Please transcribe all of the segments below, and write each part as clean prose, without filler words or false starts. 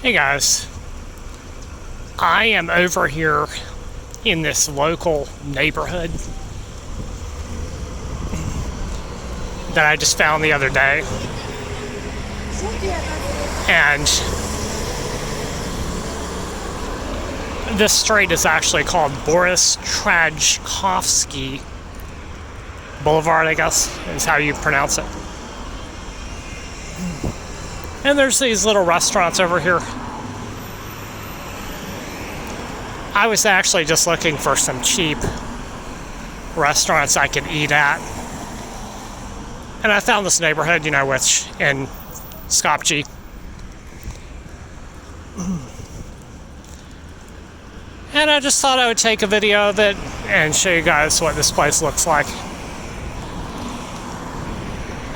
Hey guys, I am over here in this local neighborhood that I just found the other day, and this street is actually called Boris Trajkovsky Boulevard, I guess is how you pronounce it. And there's these little restaurants over here. I was actually just looking for some cheap restaurants I could eat at. And I found this neighborhood, which in Skopje. And I just thought I would take a video of it and show you guys what this place looks like.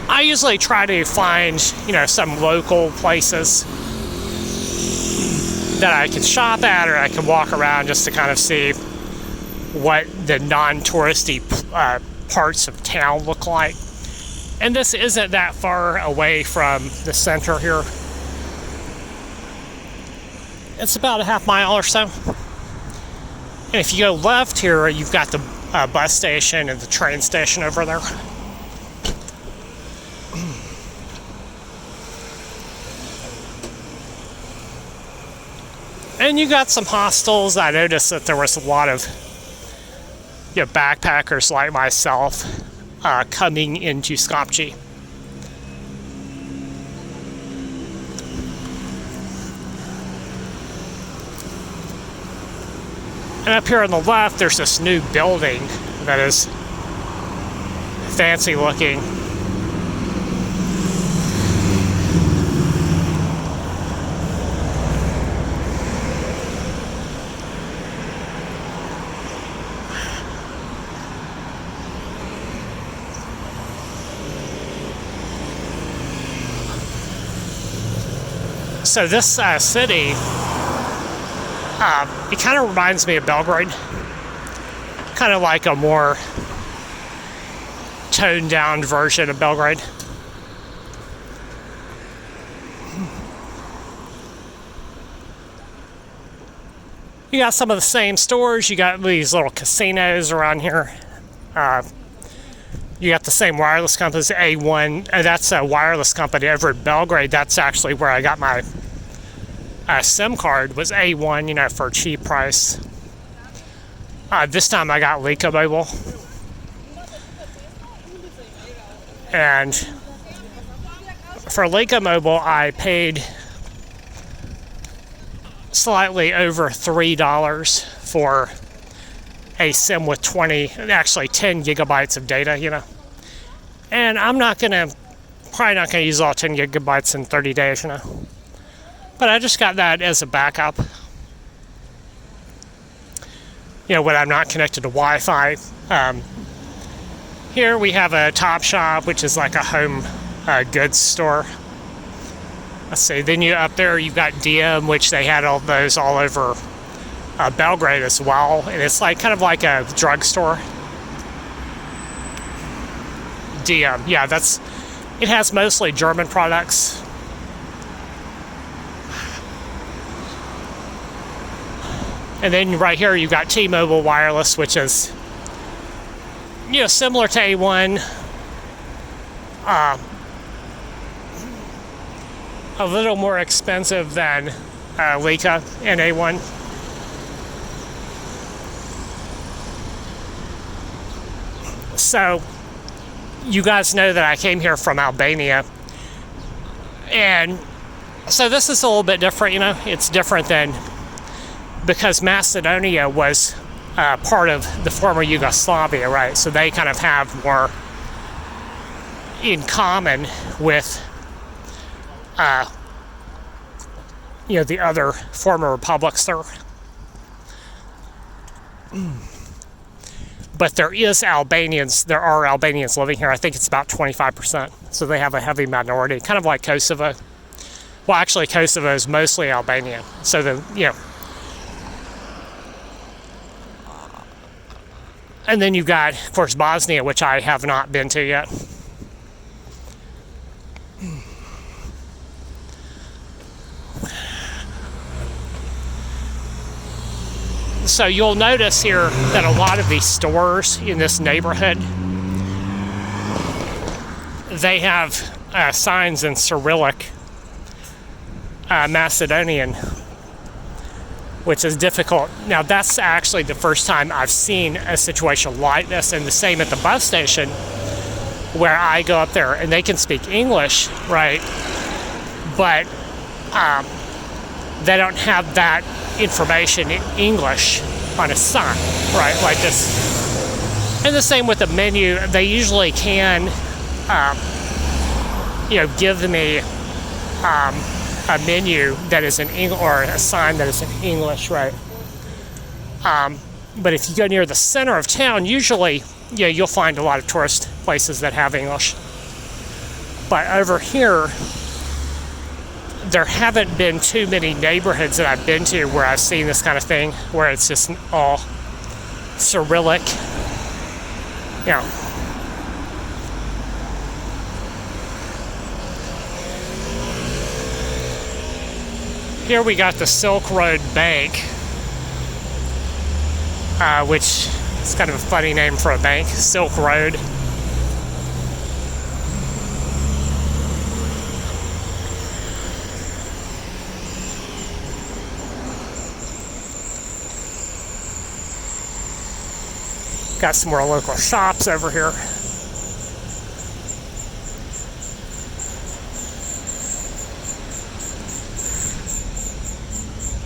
I usually try to find, some local places that I can shop at or I can walk around just to kind of see what the non-touristy parts of town look like. And this isn't that far away from the center here. It's about a half mile or so. And if you go left here, you've got the bus station and the train station over there. And you got some hostels. I noticed that there was a lot of backpackers like myself coming into Skopje. And up here on the left, there's this new building that is fancy looking. So this city, it kind of reminds me of Belgrade. Kind of like a more toned down version of Belgrade. You got some of the same stores. You got these little casinos around here. You got the same wireless companies, A1. That's a wireless company over in Belgrade. That's actually where I got my SIM card, was A1, for a cheap price. This time I got Skopje Mobile. And for Skopje Mobile, I paid slightly over $3 for a SIM with 10 gigabytes of data, And I'm probably not gonna use all 10 gigabytes in 30 days, But I just got that as a backup. When I'm not connected to Wi-Fi. Here we have a Top Shop, which is like a home goods store. Let's see, then up there you've got DM, which they had all those all over Belgrade as well. And it's kind of like a drugstore. DM, yeah, it has mostly German products. And then right here you've got T-Mobile Wireless, which is, similar to A1. A little more expensive than Skopje and A1. So, you guys know that I came here from Albania. And so this is a little bit different, It's different than, because Macedonia was part of the former Yugoslavia, right? So they kind of have more in common with, the other former republics there. But there are Albanians living here. I think it's about 25%. So they have a heavy minority, kind of like Kosovo. Well, actually, Kosovo is mostly Albanian. So and then you've got, of course, Bosnia, which I have not been to yet. So you'll notice here that a lot of these stores in this neighborhood, they have signs in Cyrillic Macedonian, which is difficult. Now that's actually the first time I've seen a situation like this, and the same at the bus station where I go up there and they can speak English, right? But they don't have that information in English on a sign, right? Like this. And the same with the menu. They usually can, give me a menu that is in English, or a sign that is in English, right? But if you go near the center of town, usually, you'll find a lot of tourist places that have English. But over here, there haven't been too many neighborhoods that I've been to where I've seen this kind of thing, where it's just all Cyrillic. Here we got the Silk Road Bank, which is kind of a funny name for a bank, Silk Road. Got some more local shops over here.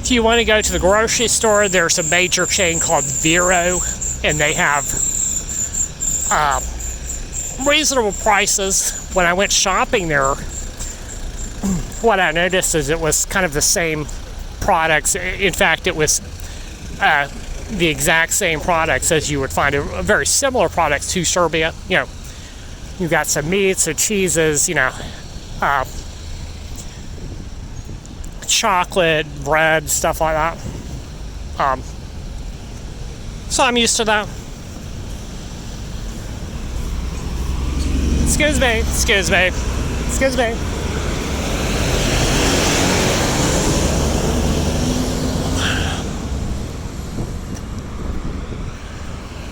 If you want to go to the grocery store, there's a major chain called Vero, and they have reasonable prices. When I went shopping there, what I noticed is it was kind of the same products. In fact, it was the exact same products as you would find, a very similar products to Serbia. You've got some meats, some cheeses, chocolate, bread, stuff like that. So I'm used to that. Excuse me.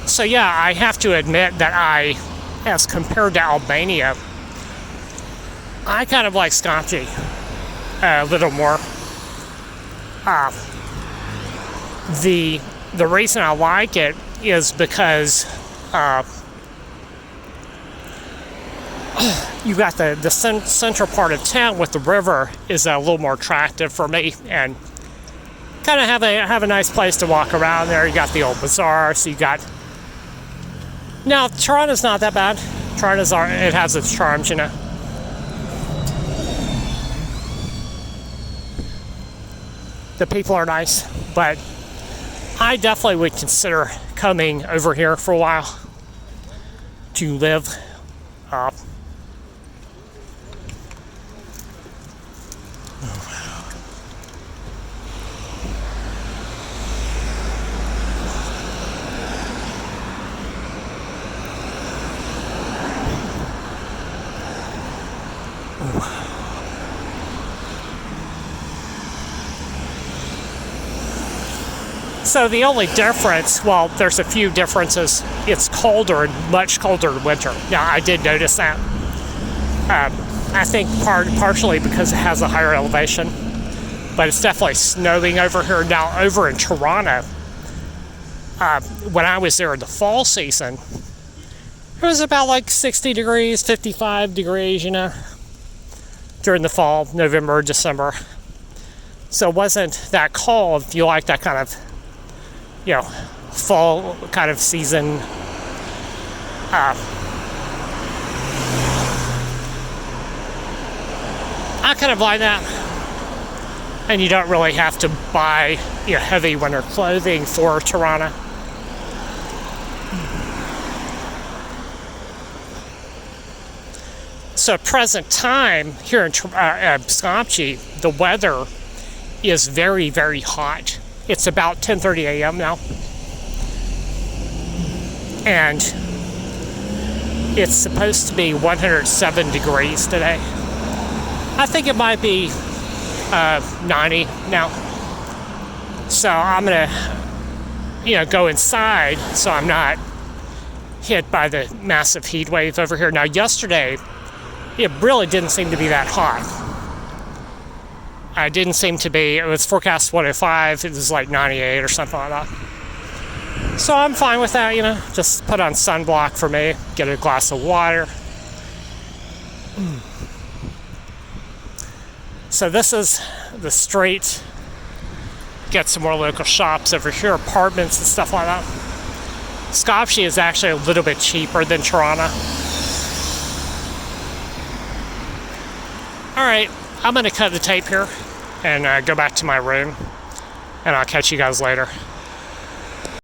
So yeah, I have to admit that as compared to Albania, I kind of like Skopje a little more. The reason I like it is because you got the central part of town with the river is a little more attractive for me, and kind of have a nice place to walk around there. You got the old bazaar, so you got. Now Tirana's not that bad. It has its charms, The people are nice, but I definitely would consider coming over here for a while to live. So the only difference, well, there's a few differences. It's colder, much colder in winter. Now, I did notice that. I think partially because it has a higher elevation, but it's definitely snowing over here. Now, over in Tirana, when I was there in the fall season, it was about like 60 degrees, 55 degrees, during the fall, November, December. So it wasn't that cold. If you like that kind of fall kind of season. I kind of like that. And you don't really have to buy heavy winter clothing for Tirana. So present time here in Skopje, the weather is very, very hot. It's about 10:30 a.m. now. And it's supposed to be 107 degrees today. I think it might be 90 now. So I'm gonna go inside so I'm not hit by the massive heat wave over here. Now, yesterday, it really didn't seem to be that hot. It didn't seem to be. It was forecast 105. It was like 98 or something like that. So I'm fine with that, Just put on sunblock for me. Get a glass of water. So this is the street. Get some more local shops over here, apartments and stuff like that. Skopje is actually a little bit cheaper than Tirana. Alright, I'm going to cut the tape here and go back to my room. And I'll catch you guys later.